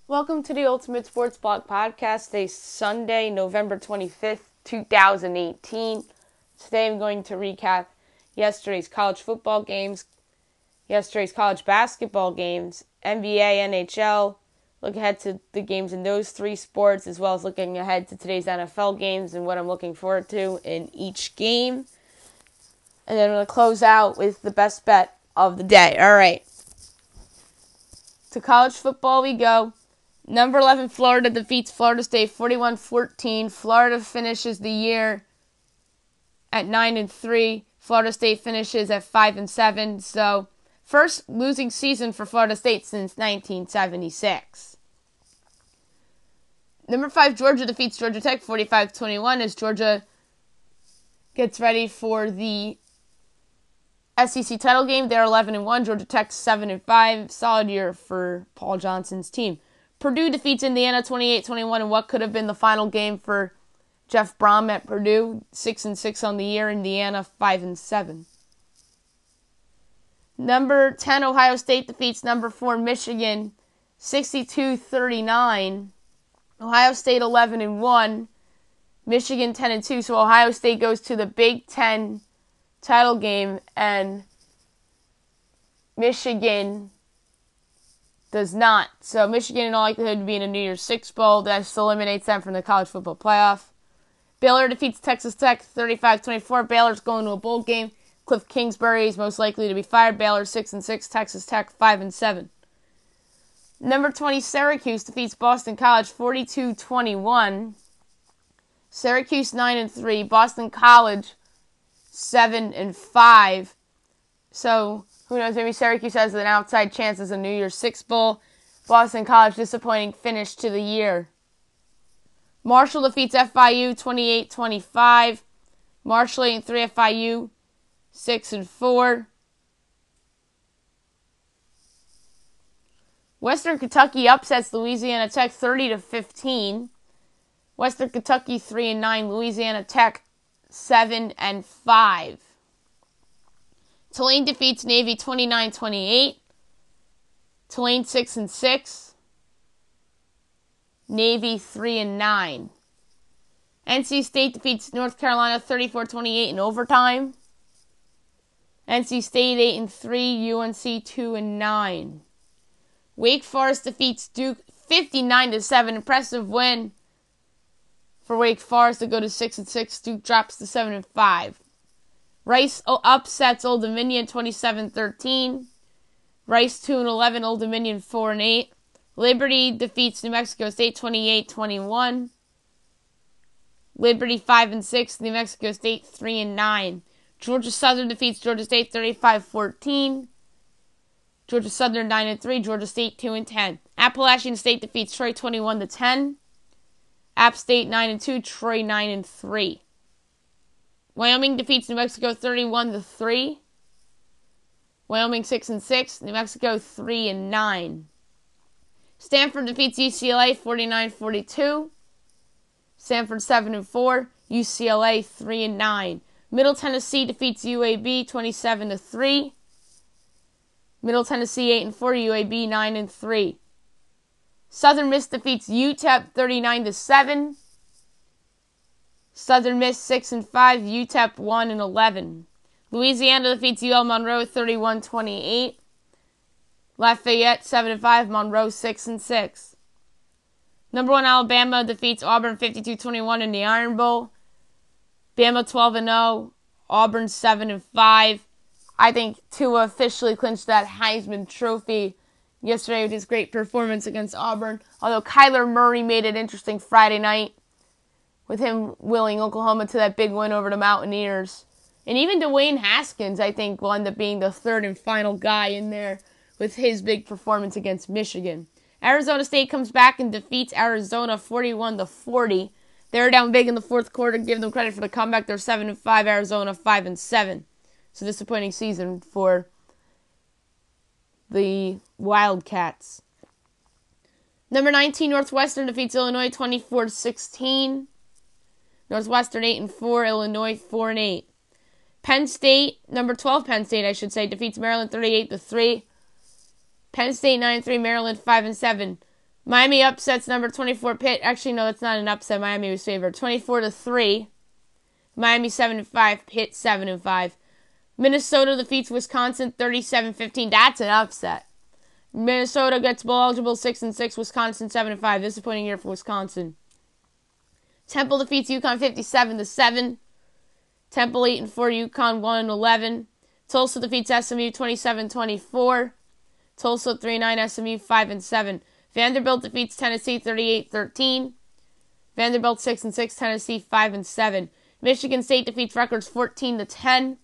Welcome to the Ultimate Sports Blog Podcast. Today's Sunday, November 25th, 2018. Today I'm going to recap yesterday's college football games, yesterday's college basketball games, NBA, NHL, look ahead to the games in those three sports, as well as looking ahead to today's NFL games and what I'm looking forward to in each game. And then I'm going to close out with the best bet of the day. All right. To college football we go. Number 11, Florida defeats Florida State 41-14. Florida finishes the year at 9-3. Florida State finishes at 5-7. So, first losing season for Florida State since 1976. Number 5, Georgia defeats Georgia Tech 45-21 as Georgia gets ready for the SEC title game. They're 11-1. Georgia Tech 7-5. Solid year for Paul Johnson's team. Purdue defeats Indiana 28-21 in what could have been the final game for Jeff Brom at Purdue. 6-6 on the year. Indiana 5-7. Number 10, Ohio State defeats number 4, Michigan 62-39. Ohio State 11-1. Michigan 10-2. So Ohio State goes to the Big Ten title game and Michigan does not. So Michigan in all likelihood to be in a New Year's Six Bowl. That just eliminates them from the college football playoff. Baylor defeats Texas Tech 35-24. Baylor's going to a bowl game. Cliff Kingsbury is most likely to be fired. Baylor 6-6. Texas Tech 5-7. Number 20, Syracuse defeats Boston College 42-21. Syracuse 9-3. Boston College 7-5. So who knows, maybe Syracuse has an outside chance as a New Year's Six Bowl. Boston College, disappointing finish to the year. Marshall defeats FIU 28-25. Marshall 8-3, FIU 6-4. Western Kentucky upsets Louisiana Tech 30-15. Western Kentucky 3-9, Louisiana Tech 7-5. Tulane defeats Navy 29-28. Tulane 6-6. Navy 3-9. NC State defeats North Carolina 34-28 in overtime. NC State 8-3. UNC 2-9. Wake Forest defeats Duke 59-7. Impressive win for Wake Forest to go to 6-6. Duke drops to 7-5. Rice upsets Old Dominion 27-13. Rice 2-11. Old Dominion 4-8. Liberty defeats New Mexico State 28-21. Liberty 5-6. New Mexico State 3-9. Georgia Southern defeats Georgia State 35-14. Georgia Southern 9-3. Georgia State 2-10. Appalachian State defeats Troy 21-10. App State 9-2. Troy 9-3. Wyoming defeats New Mexico 31-3. Wyoming 6-6. New Mexico 3-9. Stanford defeats UCLA 49-42. Stanford 7-4. UCLA 3-9. Middle Tennessee defeats UAB 27-3. Middle Tennessee 8-4. UAB 9-3. Southern Miss defeats UTEP 39-7. Southern Miss 6-5, UTEP 1-11. Louisiana defeats UL Monroe 31-28. Lafayette 7-5, Monroe 6-6. Number 1 Alabama defeats Auburn 52-21 in the Iron Bowl. Bama 12-0, Auburn 7-5. I think Tua officially clinched that Heisman Trophy yesterday with his great performance against Auburn. Although Kyler Murray made it interesting Friday night, with him willing Oklahoma to that big win over the Mountaineers. And even Dwayne Haskins, I think, will end up being the third and final guy in there with his big performance against Michigan. Arizona State comes back and defeats Arizona 41-40. They're down big in the fourth quarter. Give them credit for the comeback. They're 7-5, Arizona 5-7. So disappointing season for the Wildcats. Number 19, Northwestern defeats Illinois 24-16. Northwestern 8-4, Illinois 4-8. Penn State, number 12 Penn State, I should say, defeats Maryland 38-3. Penn State 9-3, Maryland 5-7. Miami upsets number 24 Pitt. Actually, no, that's not an upset. Miami was favored 24-3. Miami 7-5. Pitt 7-5. Minnesota defeats Wisconsin 37-15. That's an upset. Minnesota gets bowl eligible 6-6. Wisconsin 7-5. Disappointing year for Wisconsin. Temple defeats UConn 57-7. Temple 8-4. UConn 1-11. Tulsa defeats SMU 27-24. Tulsa 3-9. SMU 5-7. Vanderbilt defeats Tennessee 38-13. Vanderbilt 6-6. Tennessee 5-7. Michigan State defeats Rutgers 14-10.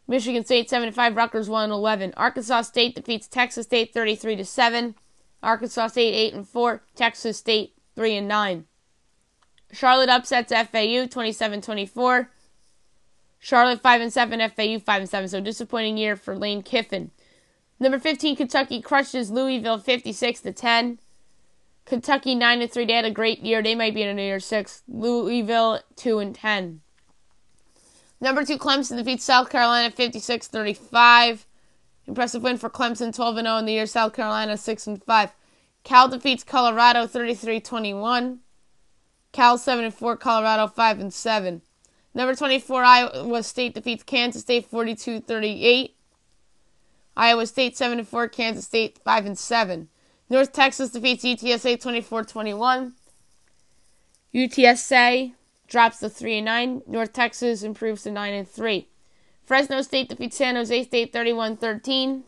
Michigan State 7-5. Rutgers 1-11. Arkansas State defeats Texas State 33-7. Arkansas State 8-4. Texas State 3-9. Charlotte upsets FAU 27-24. Charlotte 5-7. FAU 5-7. So disappointing year for Lane Kiffin. Number 15, Kentucky crushes Louisville 56-10. Kentucky 9-3. They had a great year. They might be in a New Year's 6. Louisville 2-10. Number 2, Clemson defeats South Carolina 56-35. Impressive win for Clemson, 12-0 in the year. South Carolina 6-5. Cal defeats Colorado 33-21. Cal 7-4. Colorado 5-7. Number 24, Iowa State defeats Kansas State 42-38. Iowa State 7-4, Kansas State 5-7. North Texas defeats UTSA 24-21. UTSA drops to 3-9. North Texas improves to 9-3. Fresno State defeats San Jose State 31-13.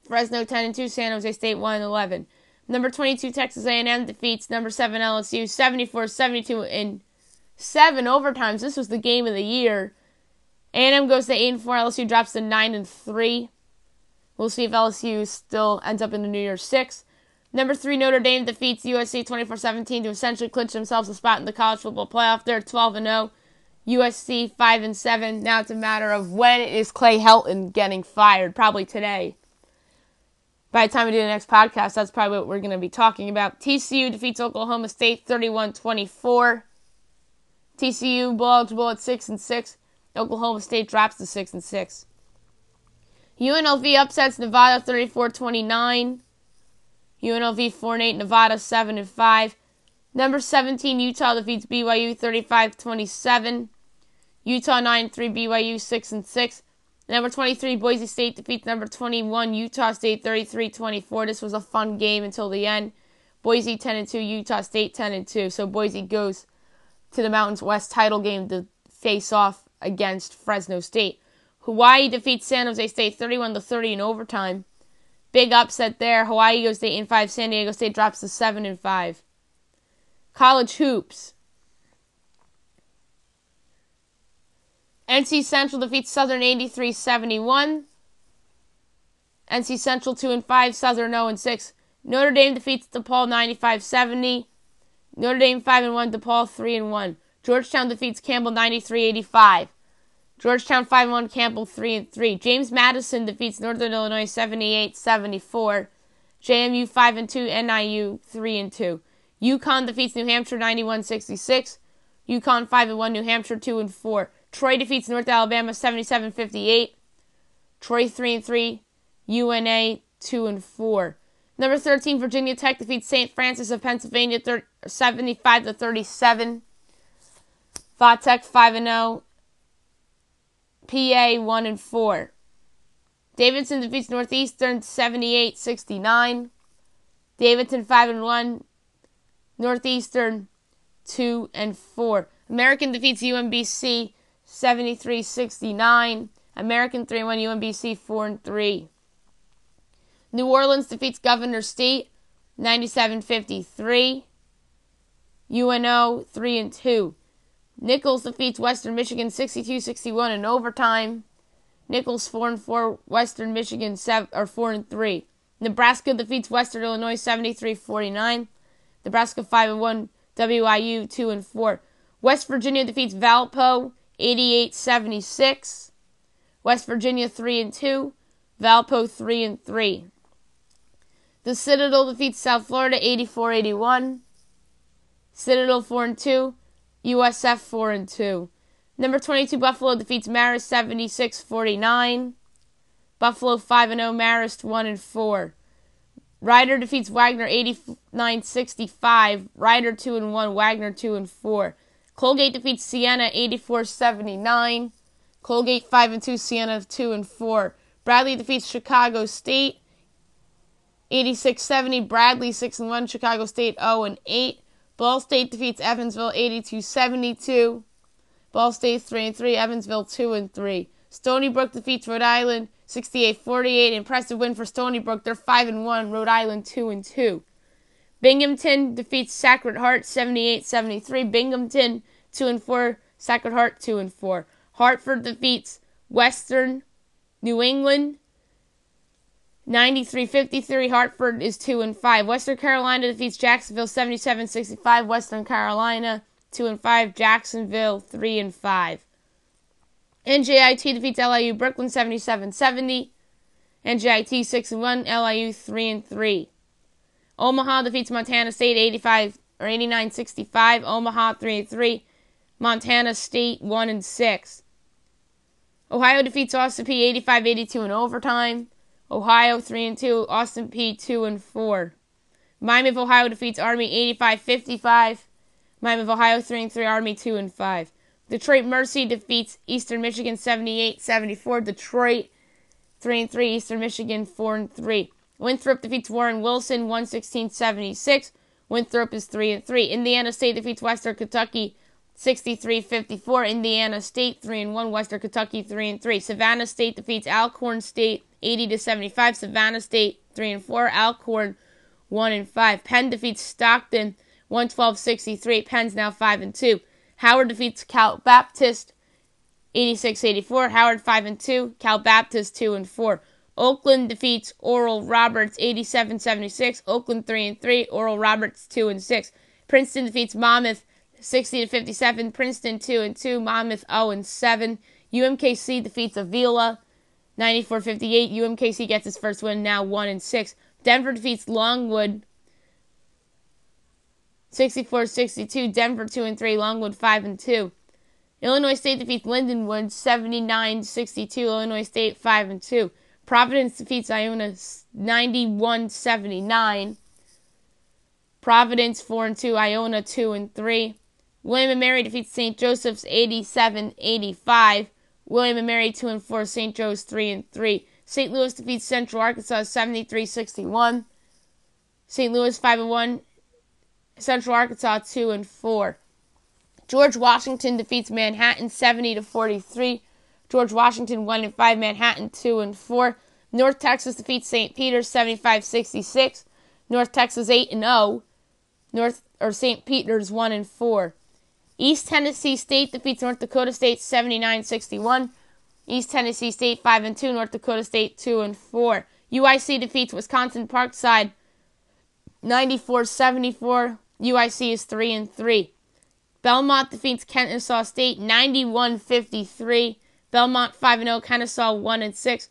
Fresno 10-2. San Jose State 1-11. Number 22 Texas A&M defeats number 7 LSU 74-72 in 7 overtimes. This was the game of the year. A&M goes to 8-4. LSU drops to 9-3. We'll see if LSU still ends up in the New Year's 6. Number 3, Notre Dame defeats USC 24-17 to essentially clinch themselves a spot in the college football playoff. They're 12-0. USC 5-7. Now it's a matter of when is Clay Helton getting fired. Probably today. By the time we do the next podcast, that's probably what we're going to be talking about. TCU defeats Oklahoma State 31-24. TCU bowl eligible at 6-6. Oklahoma State drops to 6-6. UNLV upsets Nevada 34-29. UNLV 4-8. Nevada 7-5. Number 17 Utah defeats BYU 35-27. Utah 9-3. BYU 6-6. Number 23 Boise State defeats number 21 Utah State 33-24. This was a fun game until the end. Boise 10-2. Utah State 10-2. So Boise goes to the Mountains West title game to face off against Fresno State. Hawaii defeats San Jose State 31-30 in overtime. Big upset there. Hawaii goes to 8-5. San Diego State drops to 7-5. College hoops. NC Central defeats Southern 83-71. NC Central 2-5. Southern 0-6. Notre Dame defeats DePaul 95-70. Notre Dame 5-1. DePaul 3-1. Georgetown defeats Campbell 93-85. Georgetown 5-1, Campbell 3-3. James Madison defeats Northern Illinois 78-74. JMU 5-2, NIU 3-2. UConn defeats New Hampshire 91-66. UConn 5-1, New Hampshire 2-4. Troy defeats North Alabama 77-58. Troy 3-3, UNA 2-4. Number 13, Virginia Tech defeats St. Francis of Pennsylvania 75-37. Vatech 5-0. PA 1-4. Davidson defeats Northeastern 78-69. Davidson 5-1. Northeastern 2-4. American defeats UMBC 73-69. American 3-1. UMBC 4-3. New Orleans defeats Governor State 97-53. UNO 3-2. Nichols defeats Western Michigan 62-61 in overtime. Nichols 4-4. Western Michigan 4-3. Nebraska defeats Western Illinois 73-49. Nebraska 5-1. WIU 2-4. West Virginia defeats Valpo 88-76. West Virginia 3-2. Valpo 3-3. The Citadel defeats South Florida 84-81. Citadel 4-2. USF 4-2. Number 22 Buffalo defeats Marist 76-49. Buffalo 5-0. Marist 1-4. Ryder defeats Wagner 89-65. Ryder 2-1. Wagner 2-4. Colgate defeats Siena 84-79. Colgate 5-2. Siena 2-4. Bradley defeats Chicago State 86-70. Bradley 6-1. Chicago State 0-8. Ball State defeats Evansville 82-72. Ball State 3-3. Evansville 2-3. Stony Brook defeats Rhode Island 68-48. Impressive win for Stony Brook. They're 5-1. Rhode Island 2-2. Binghamton defeats Sacred Heart 78-73. Binghamton 2-4. Sacred Heart 2-4. Hartford defeats Western New England 93-53. Hartford is 2-5. Western Carolina defeats Jacksonville 77-65. Western Carolina 2-5. Jacksonville 3-5. NJIT defeats LIU Brooklyn 77-70. NJIT 6-1. LIU 3-3. Omaha defeats Montana State 89-65. Omaha 3-3. Montana State 1-6. Ohio defeats Austin P 85-82 in overtime. Ohio 3-2. Austin P 2-4. Miami of Ohio defeats Army 85-55. Miami of Ohio 3-3. Army 2-5. Detroit Mercy defeats Eastern Michigan 78-74. Detroit 3-3. Eastern Michigan 4-3. Winthrop defeats Warren Wilson 116-76. Winthrop is 3-3. Indiana State defeats Western Kentucky 63-54. Indiana State 3-1. Western Kentucky 3-3. Savannah State defeats Alcorn State 80-75. Savannah State 3-4. Alcorn 1-5. Penn defeats Stockton 112-63. Penn's now 5-2. Howard defeats Cal Baptist 86-84. Howard 5-2. Cal Baptist 2-4. Oakland defeats Oral Roberts 87-76. Oakland 3-3. Oral Roberts 2-6. Princeton defeats Monmouth 60-57. Princeton 2-2. Monmouth 0-7. UMKC defeats Avila 94-58. UMKC gets its first win, now 1-6. Denver defeats Longwood 64-62. Denver 2-3. Longwood 5-2. Illinois State defeats Lindenwood 79-62. Illinois State 5-2. Providence defeats Iona 91-79. Providence 4-2. Iona 2-3. William & Mary defeats St. Joseph's 87-85. William & Mary 2-4. St. Joe's 3-3. St. Louis defeats Central Arkansas 73-61. St. Louis 5-1. Central Arkansas 2-4. George Washington defeats Manhattan 70-43. George Washington 1-5. Manhattan 2-4. North Texas defeats St. Peter's 75-66. North Texas 8-0. St. Peter's 1-4. East Tennessee State defeats North Dakota State 79-61. East Tennessee State 5-2. North Dakota State 2-4. UIC defeats Wisconsin Parkside 94-74. UIC is 3-3. Belmont defeats Kennesaw State 91-53. Belmont 5-0. Kennesaw 1-6.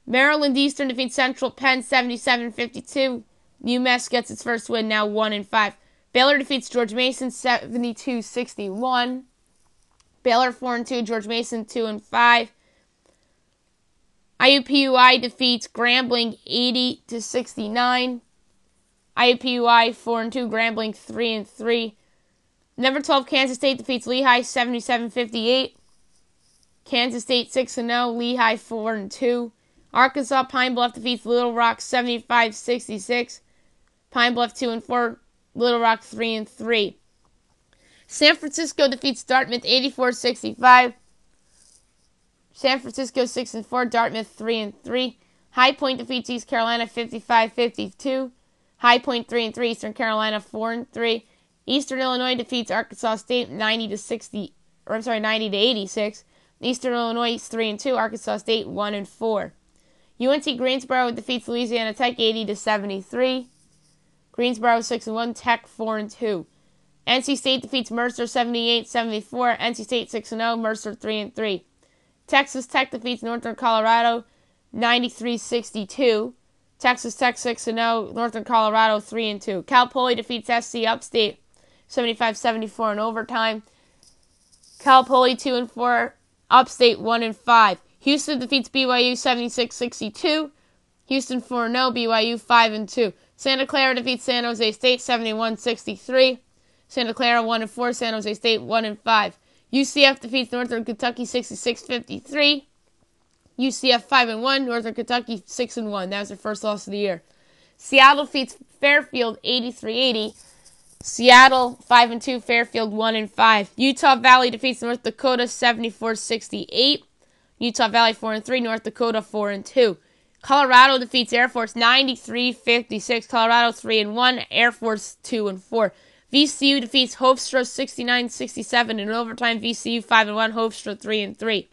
Maryland Eastern defeats Central Penn 77-52. UMass gets its first win, now 1-5. Baylor defeats George Mason 72-61. Baylor 4-2. George Mason 2-5. IUPUI defeats Grambling 80-69. IUPUI 4-2. Grambling 3-3. Number 12 Kansas State defeats Lehigh 77-58. Kansas State 6-0. Lehigh 4-2. Arkansas Pine Bluff defeats Little Rock 75-66. Pine Bluff 2-4. Little Rock 3-3. San Francisco defeats Dartmouth 84-65. San Francisco 6-4. Dartmouth 3-3. High Point defeats East Carolina 55-52. High Point 3-3. Eastern Carolina 4-3. Eastern Illinois defeats Arkansas State 90-86. Eastern Illinois 3-2. Arkansas State 1-4. UNC Greensboro defeats Louisiana Tech 80-73. Greensboro 6-1. Tech 4-2. NC State defeats Mercer 78-74. NC State 6-0. Mercer 3-3. Texas Tech defeats Northern Colorado 93-62. Texas Tech 6-0. Northern Colorado 3-2. Cal Poly defeats SC Upstate 75-74 in overtime. Cal Poly 2-4. Upstate 1-5. Houston defeats BYU 76-62. Houston 4-0, BYU 5-2. Santa Clara defeats San Jose State 71-63. Santa Clara 1-4, San Jose State 1-5. UCF defeats Northern Kentucky 66-53. UCF 5-1, Northern Kentucky 6-1. That was their first loss of the year. Seattle defeats Fairfield 83-80. Seattle 5-2, Fairfield 1-5. Utah Valley defeats North Dakota 74-68. Utah Valley 4-3, North Dakota 4-2. Colorado defeats Air Force 93-56. Colorado 3-1, Air Force 2-4. VCU defeats Hofstra 69-67 in overtime. VCU 5-1, Hofstra 3-3.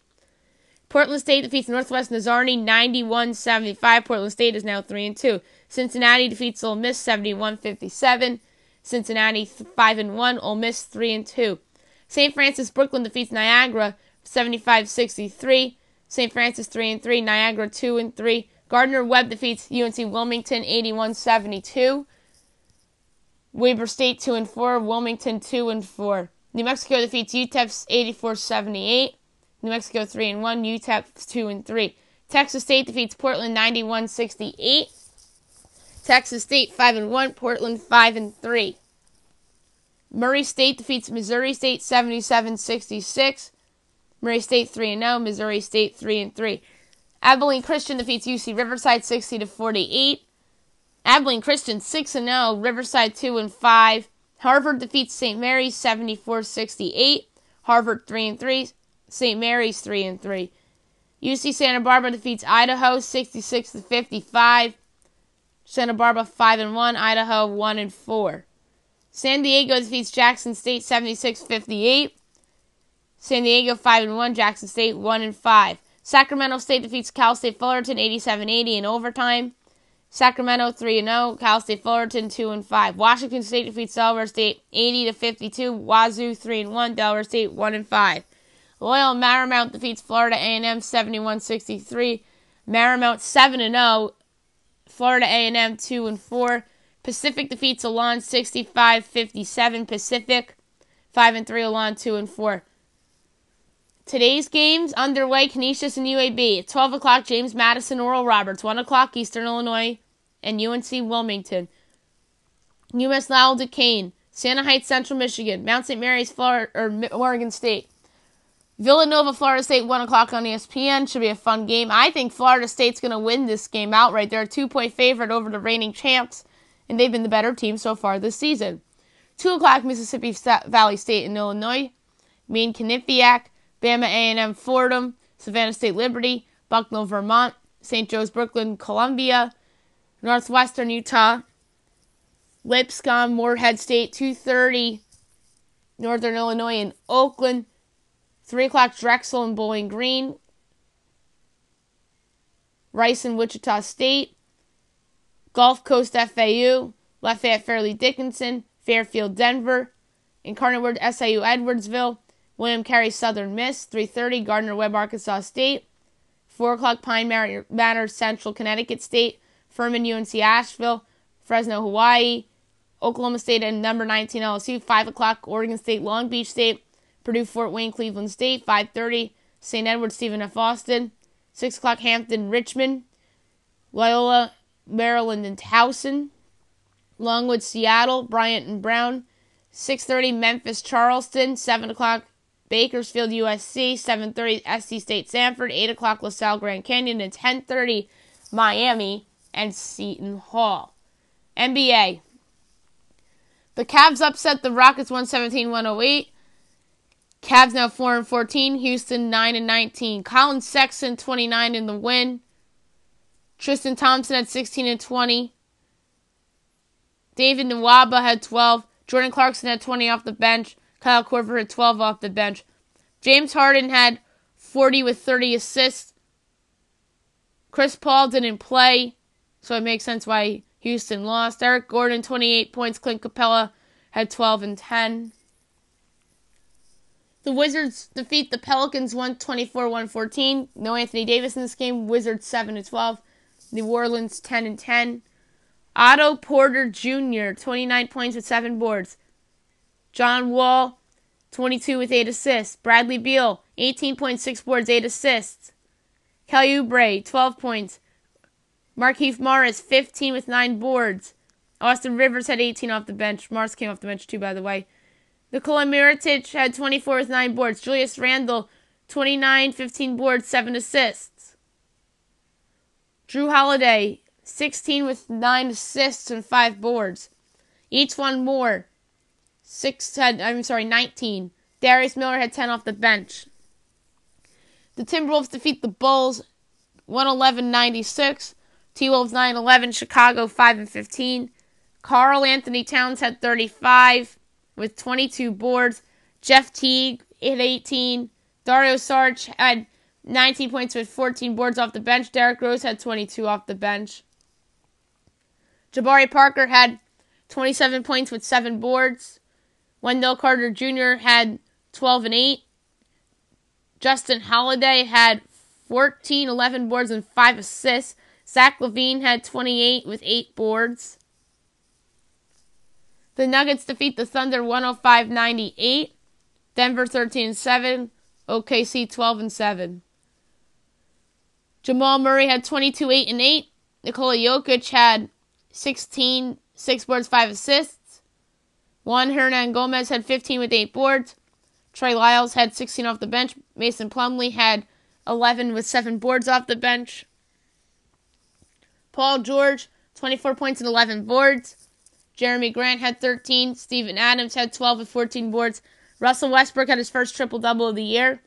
Portland State defeats Northwest Nazarene 91-75. Portland State is now 3-2. Cincinnati defeats Ole Miss 71-57. Cincinnati 5-1, Ole Miss 3-2. St. Francis Brooklyn defeats Niagara 75-63. St. Francis 3-3, Niagara 2-3. Gardner Webb defeats UNC Wilmington 81-72. Weber State 2-4, Wilmington 2-4. New Mexico defeats UTEP 84-78. New Mexico 3-1, UTEP 2-3. Texas State defeats Portland 91-68. Texas State 5-1, Portland 5-3. Murray State defeats Missouri State 77-66. Murray State 3-0, Missouri State 3-3. Abilene Christian defeats UC Riverside 60-48. Abilene Christian 6-0, Riverside 2-5. Harvard defeats St. Mary's 74-68. Harvard 3-3, St. Mary's 3-3. UC Santa Barbara defeats Idaho 66-55. Santa Barbara 5-1, Idaho 1-4. San Diego defeats Jackson State 76-58. San Diego 5-1, Jackson State 1-5. Sacramento State defeats Cal State Fullerton 87-80 in overtime. Sacramento 3-0, Cal State Fullerton 2-5. Washington State defeats Delaware State 80-52. Wazoo 3-1, Delaware State 1-5. Loyola Marymount defeats Florida A&M 71-63. Marymount 7-0, Florida A&M 2-4. Pacific defeats Elan 65-57. Pacific 5-3, Elan 2-4. Today's games underway, Canisius and UAB. At 12 o'clock, James Madison, Oral Roberts. 1 o'clock, Eastern Illinois and UNC Wilmington. UMass Lowell, Duquesne. Santa Heights, Central Michigan. Mount St. Mary's, Oregon State. Villanova, Florida State, 1 o'clock on ESPN. Should be a fun game. I think Florida State's going to win this game outright. They're a 2-point favorite over the reigning champs, and they've been the better team so far this season. 2 o'clock, Mississippi Valley State and Illinois. Maine, Quinnipiac. Bama A&M, Fordham. Savannah State, Liberty. Bucknell, Vermont. St. Joe's, Brooklyn, Columbia. Northwestern, Utah. Lipscomb, Moorhead State, 2:30. Northern Illinois and Oakland. 3 o'clock, Drexel and Bowling Green. Rice and Wichita State. Gulf Coast, FAU. Lafayette, Fairleigh Dickinson. Fairfield, Denver. Incarnate Word, SIU, Edwardsville. William Carey, Southern Miss. 3:30, Gardner Webb, Arkansas State. 4 o'clock, Pine Manor, Central Connecticut State. Furman, UNC Asheville. Fresno, Hawaii. Oklahoma State and number 19 LSU. 5 o'clock, Oregon State, Long Beach State. Purdue, Fort Wayne, Cleveland State. 5:30, St. Edward, Stephen F. Austin. 6 o'clock, Hampton, Richmond. Loyola, Maryland, and Towson. Longwood, Seattle. Bryant and Brown. 6:30, Memphis, Charleston. 7 o'clock, Bakersfield, USC. 7:30, SC State, Sanford. 8 o'clock, LaSalle, Grand Canyon. And 10:30, Miami and Seton Hall. NBA. The Cavs upset the Rockets 117-108. Cavs now 4-14. Houston 9-19. Colin Sexton 29 in the win. Tristan Thompson had 16-20. David Nwaba had 12. Jordan Clarkson had 20 off the bench. Kyle Korver had 12 off the bench. James Harden had 40 with 30 assists. Chris Paul didn't play, so it makes sense why Houston lost. Eric Gordon, 28 points. Clint Capella had 12 and 10. The Wizards defeat the Pelicans 124-114. No Anthony Davis in this game. Wizards 7-12. New Orleans 10-10. Otto Porter Jr., 29 points with 7 boards. John Wall, 22 with 8 assists. Bradley Beal, 18 points, 6 boards, 8 assists. Kelly Oubre, 12 points. Markieff Morris, 15 with 9 boards. Austin Rivers had 18 off the bench. Morris came off the bench too, by the way. Nikola Mirotic had 24 with 9 boards. Julius Randle, 29, 15 boards, 7 assists. Drew Holiday, 16 with 9 assists and 5 boards. Each one more. 19. Darius Miller had 10 off the bench. The Timberwolves defeat the Bulls 111-96. T-Wolves 9-11. Chicago 5-15. Karl Anthony Towns had 35 with 22 boards. Jeff Teague had 18. Dario Saric had 19 points with 14 boards off the bench. Derrick Rose had 22 off the bench. Jabari Parker had 27 points with 7 boards. Wendell Carter Jr. had 12 and 8. Justin Holiday had 14, 11 boards and 5 assists. Zach LaVine had 28 with 8 boards. The Nuggets defeat the Thunder 105-98. Denver 13-7. OKC 12-7. Jamal Murray had 22, 8 and 8. Nikola Jokic had 16, 6 boards, 5 assists. Juan Hernan Gomez had 15 with 8 boards. Trey Lyles had 16 off the bench. Mason Plumlee had 11 with 7 boards off the bench. Paul George, 24 points and 11 boards. Jeremy Grant had 13. Steven Adams had 12 with 14 boards. Russell Westbrook had his first triple-double of the year.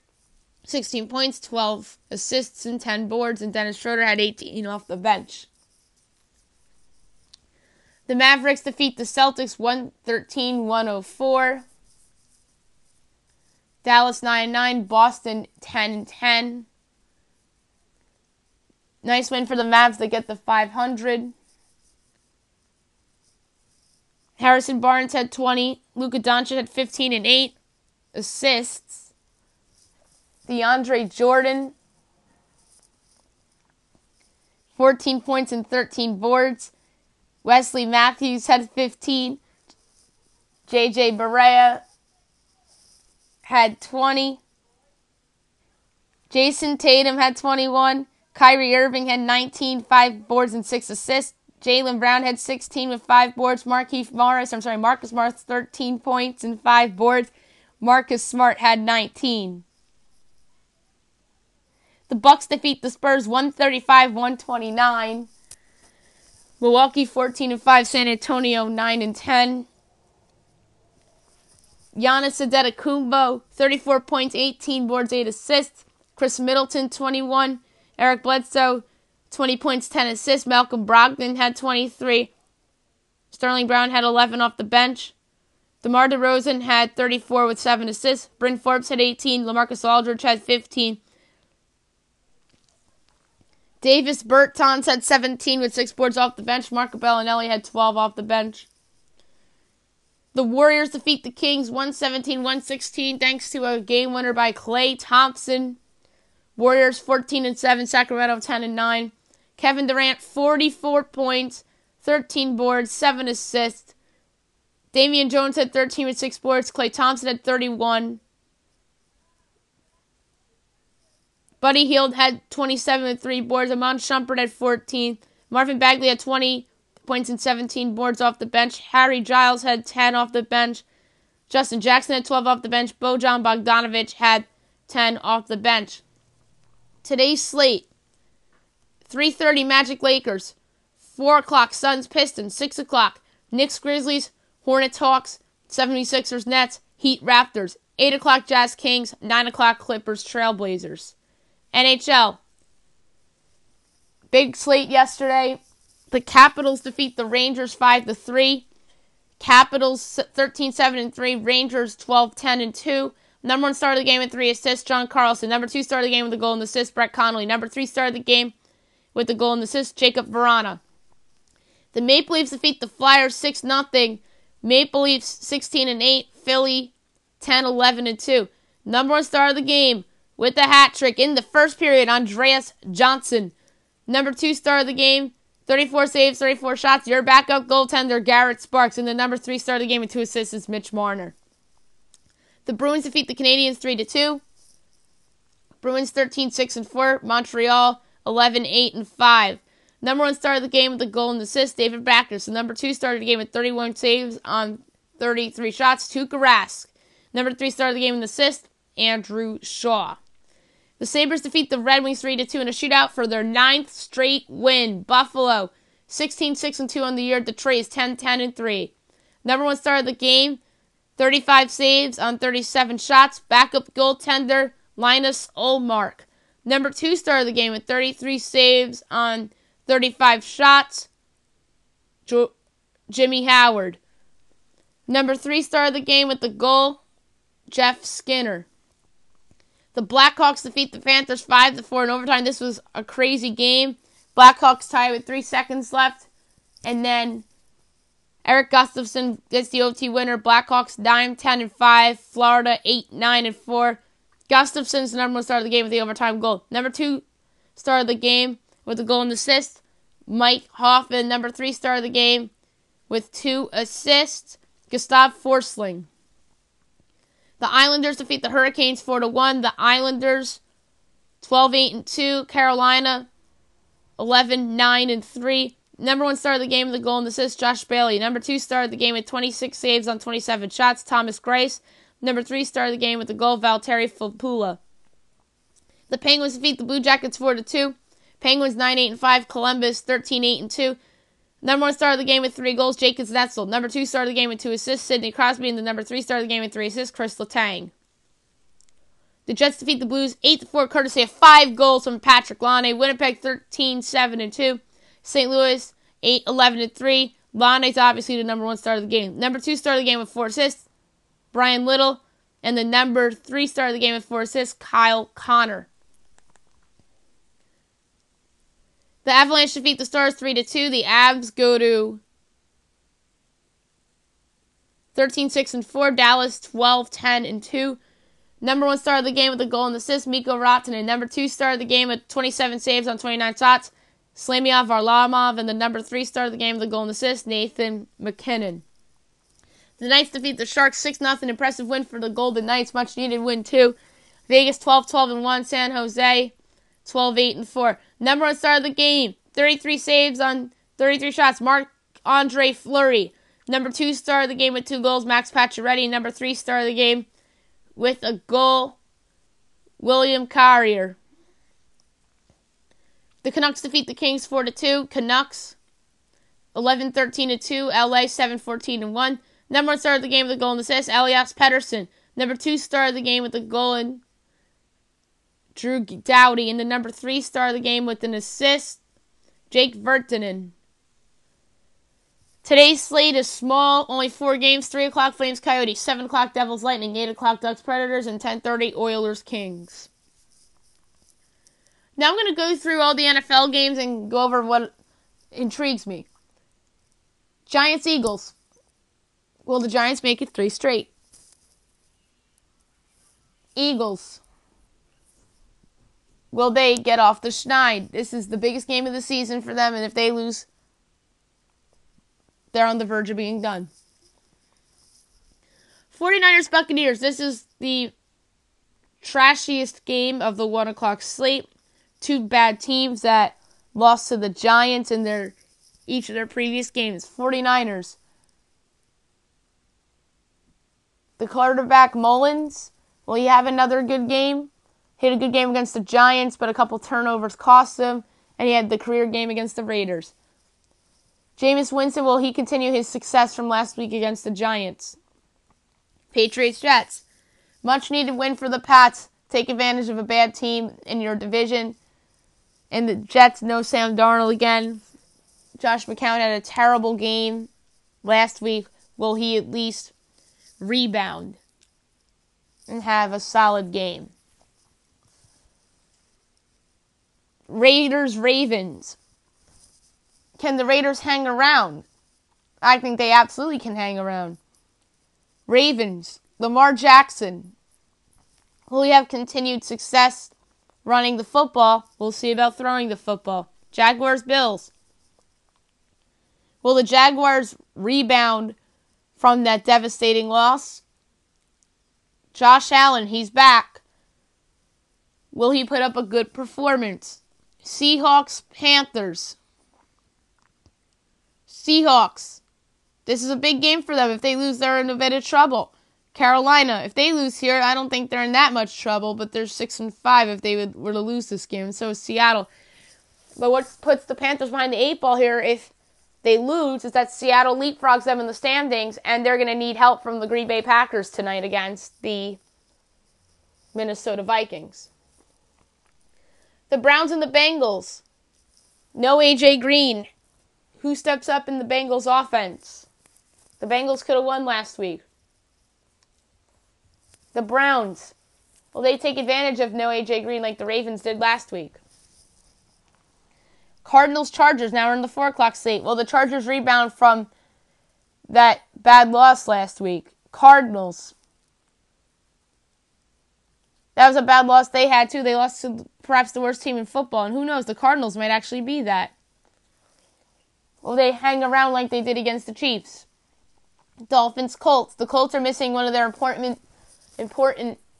16 points, 12 assists, and 10 boards. And Dennis Schroeder had 18 off the bench. The Mavericks defeat the Celtics 113-104. Dallas 9-9. Boston 10-10. Nice win for the Mavs. They get the 500. Harrison Barnes had 20. Luka Doncic had 15 and 8 assists. DeAndre Jordan, 14 points and 13 boards. Wesley Matthews had 15. JJ Barea had 20. Jason Tatum had 21. Kyrie Irving had 19, 5 boards and 6 assists. Jaylen Brown had 16 with 5 boards. Marcus Morris, 13 points and 5 boards. Marcus Smart had 19. The Bucks defeat the Spurs 135-129. Milwaukee 14-5. San Antonio 9-10. Giannis Antetokounmpo, 34 points, 18 boards, 8 assists. Chris Middleton, 21. Eric Bledsoe, 20 points, 10 assists. Malcolm Brogdon had 23. Sterling Brown had 11 off the bench. DeMar DeRozan had 34 with 7 assists. Bryn Forbes had 18. LaMarcus Aldridge had 15. Davis Bertans had 17 with 6 boards off the bench. Marco Bellinelli had 12 off the bench. The Warriors defeat the Kings 117-116 thanks to a game winner by Klay Thompson. Warriors 14-7, Sacramento 10-9. Kevin Durant 44 points, 13 boards, 7 assists. Damian Jones had 13 with 6 boards. Klay Thompson had 31. Buddy Hield had 27 with 3 boards. Amon Shumpert had 14. Marvin Bagley had 20 points and 17 boards off the bench. Harry Giles had 10 off the bench. Justin Jackson had 12 off the bench. Bojan Bogdanovic had 10 off the bench. Today's slate: 3:30 Magic Lakers, 4 o'clock Suns Pistons, 6 o'clock Knicks Grizzlies, Hornets Hawks, 76ers Nets, Heat Raptors, 8 o'clock Jazz Kings, 9 o'clock Clippers Trailblazers. NHL. Big slate yesterday. The Capitals defeat the Rangers 5-3. Capitals 13-7-3. Rangers 12-10-2. Number 1 star of the game with 3 assists, John Carlson. Number 2 star of the game with a goal and assist, Brett Connolly. Number 3 star of the game with the goal and assist, Jacob Verana. The Maple Leafs defeat the Flyers 6-0. Maple Leafs 16-8. Philly 10-11-2. Number 1 star of the game with the hat trick in the first period, Andreas Johnson. Number 2 star of the game, 34 saves, 34 shots, your backup goaltender, Garrett Sparks. And the number 3 star of the game with 2 assists is Mitch Marner. The Bruins defeat the Canadiens 3-2. Bruins 13-6-4. Montreal 11-8-5. Number 1 started the game with a goal and assist, David Backers. The number 2 started the game with 31 saves on 33 shots, Tuukka Rask. Number 3 started the game with an assist, Andrew Shaw. The Sabres defeat the Red Wings 3-2 in a shootout for their 9th straight win. Buffalo 16-6-2 on the year. Detroit is 10-10-3. Number 1 started the game, 35 saves on 37 shots. Backup goaltender Linus Ullmark. Number 2 started the game with 33 saves on 35 shots. Jimmy Howard. Number 3 started the game with the goal. Jeff Skinner. The Blackhawks defeat the Panthers 5-4 in overtime. This was a crazy game. Blackhawks tie with 3 seconds left. And then Eric Gustafsson gets the OT winner. Blackhawks 9-10-5. Florida 8-9-4. Gustafsson's the number 1 started the game with the overtime goal. Number 2 started the game with a goal and assist. Mike Hoffman. Number 3 started the game with 2 assists. Gustav Forsling. The Islanders defeat the Hurricanes 4-1. The Islanders 12-8-2. Carolina 11-9-3. Number 1 started the game with a goal and assist, Josh Bailey. Number 2 started the game with 26 saves on 27 shots, Thomas Greiss. Number 3 started the game with a goal, Valtteri Filppula. The Penguins defeat the Blue Jackets 4-2. Penguins 9-8-5. Columbus 13-8-2. Number 1 started the game with 3 goals, Jake Netzel. Number 2 started the game with 2 assists, Sidney Crosby. And the number 3 started the game with 3 assists, Chris Letang. The Jets defeat the Blues 8-4, courtesy of 5 goals from Patrick Laine. Winnipeg 13-7-2. St. Louis 8-11-3. Laine's obviously the number 1 starter of the game. Number 2 started the game with 4 assists, Brian Little. And the number 3 started the game with 4 assists, Kyle Connor. The Avalanche defeat the Stars 3-2. The Avs go to 13-6-4. Dallas 12-10-2. Number 1 started the game with a goal and assist, Mikko Rantanen. Number 2 started the game with 27 saves on 29 shots, Slamyov Varlamov. And the number 3 started the game with a goal and assist, Nathan McKinnon. The Knights defeat the Sharks 6-0. Impressive win for the Golden Knights. Much needed win too. Vegas 12-12-1. San Jose 12-8-4. Number 1 started the game, 33 saves on 33 shots, Marc-Andre Fleury. Number 2 started the game with 2 goals, Max Pacioretty. Number 3 started the game with a goal, William Carrier. The Canucks defeat the Kings 4-2. Canucks 11-13-2. LA 7-14-1. Number 1 started the game with a goal and assist, Elias Pettersson. Number 2 started the game with a goal and Drew Doughty. And the number 3 started the game with an assist, Jake Virtanen. Today's slate is small, only 4 games, 3 o'clock Flames Coyotes, 7 o'clock Devils Lightning, 8 o'clock Ducks Predators, and 10:30 Oilers Kings. Now I'm going to go through all the NFL games and go over what intrigues me. Giants Eagles. Will the Giants make it 3 straight? Eagles. Will they get off the schneid? This is the biggest game of the season for them, and if they lose, they're on the verge of being done. 49ers Buccaneers. This is the trashiest game of the 1 o'clock slate. 2 bad teams that lost to the Giants in each of their previous games. 49ers. The quarterback Mullins, will he have another good game? He had a good game against the Giants, but a couple turnovers cost him, and he had the career game against the Raiders. Jameis Winston, will he continue his success from last week against the Giants? Patriots Jets. Much needed win for the Pats. Take advantage of a bad team in your division. And the Jets, no Sam Darnold again. Josh McCown had a terrible game last week. Will he at least rebound and have a solid game? Raiders Ravens. Can the Raiders hang around? I think they absolutely can hang around. Ravens. Lamar Jackson. Will he have continued success running the football? We'll see about throwing the football. Jaguars Bills. Will the Jaguars rebound from that devastating loss? Josh Allen, he's back. Will he put up a good performance? Seahawks Panthers. Seahawks. This is a big game for them. If they lose, they're in a bit of trouble. Carolina, if they lose here, I don't think they're in that much trouble, but they're 6-5 if they were to lose this game, and so is Seattle. But what puts the Panthers behind the 8 ball here, if they lose, is that Seattle leapfrogs them in the standings, and they're going to need help from the Green Bay Packers tonight against the Minnesota Vikings. The Browns and the Bengals. No A.J. Green. Who steps up in the Bengals offense? The Bengals could have won last week. The Browns. Will they take advantage of no A.J. Green like the Ravens did last week? Cardinals-Chargers. Now we're in the 4 o'clock slate. Will the Chargers rebound from that bad loss last week? Cardinals. That was a bad loss they had, too. They lost to perhaps the worst team in football. And who knows, the Cardinals might actually be that. Will they hang around like they did against the Chiefs? Dolphins-Colts. The Colts are missing one of their important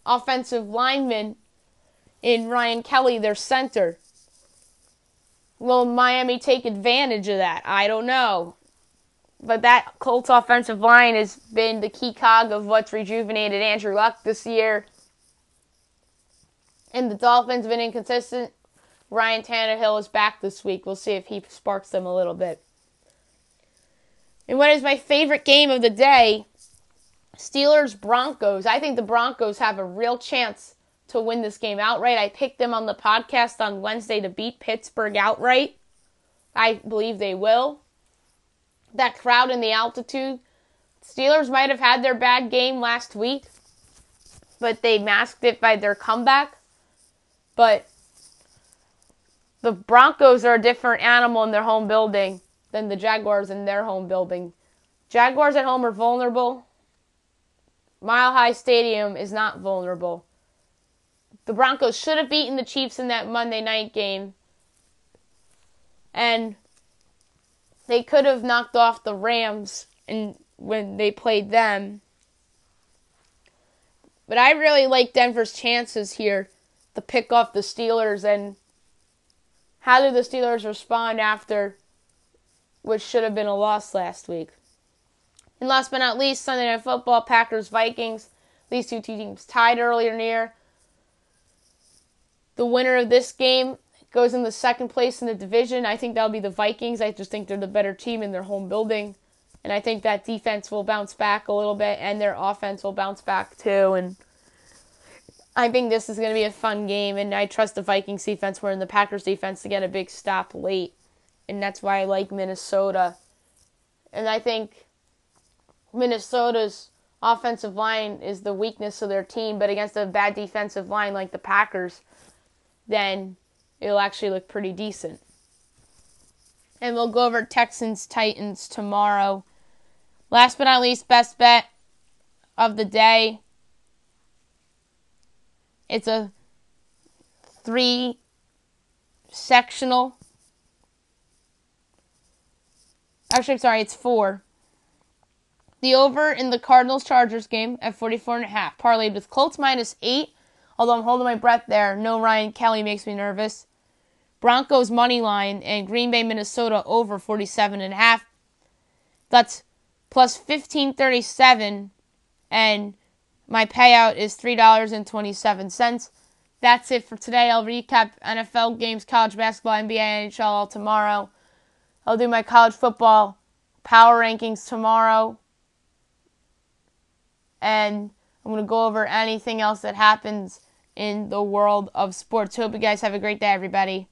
offensive linemen in Ryan Kelly, their center. Will Miami take advantage of that? I don't know. But that Colts offensive line has been the key cog of what's rejuvenated Andrew Luck this year. And the Dolphins have been inconsistent. Ryan Tannehill is back this week. We'll see if he sparks them a little bit. And what is my favorite game of the day? Steelers-Broncos. I think the Broncos have a real chance to win this game outright. I picked them on the podcast on Wednesday to beat Pittsburgh outright. I believe they will. That crowd and the altitude. Steelers might have had their bad game last week, but they masked it by their comeback. But the Broncos are a different animal in their home building than the Jaguars in their home building. Jaguars at home are vulnerable. Mile High Stadium is not vulnerable. The Broncos should have beaten the Chiefs in that Monday night game. And they could have knocked off the Rams when they played them. But I really like Denver's chances here to pick off the Steelers. And how do the Steelers respond after which should have been a loss last week? And last but not least, Sunday Night Football, Packers-Vikings. These two teams tied earlier in the year. The winner of this game goes in the second place in the division. I think that'll be the Vikings. I just think they're the better team in their home building. And I think that defense will bounce back a little bit, and their offense will bounce back too. And I think this is going to be a fun game, and I trust the Vikings defense more than the Packers defense to get a big stop late. And that's why I like Minnesota. And I think Minnesota's offensive line is the weakness of their team, but against a bad defensive line like the Packers, then it'll actually look pretty decent. And we'll go over Texans-Titans tomorrow. Last but not least, best bet of the day. It's a 3-sectional. Actually, sorry, it's 4. The over in the Cardinals-Chargers game at 44.5. Parlayed with Colts -8. Although I'm holding my breath there. No Ryan Kelly makes me nervous. Broncos money line and Green Bay, Minnesota over 47.5. That's plus 1537. And my payout is $3.27. That's it for today. I'll recap NFL games, college basketball, NBA, NHL all tomorrow. I'll do my college football power rankings tomorrow. And I'm going to go over anything else that happens in the world of sports. Hope you guys have a great day, everybody.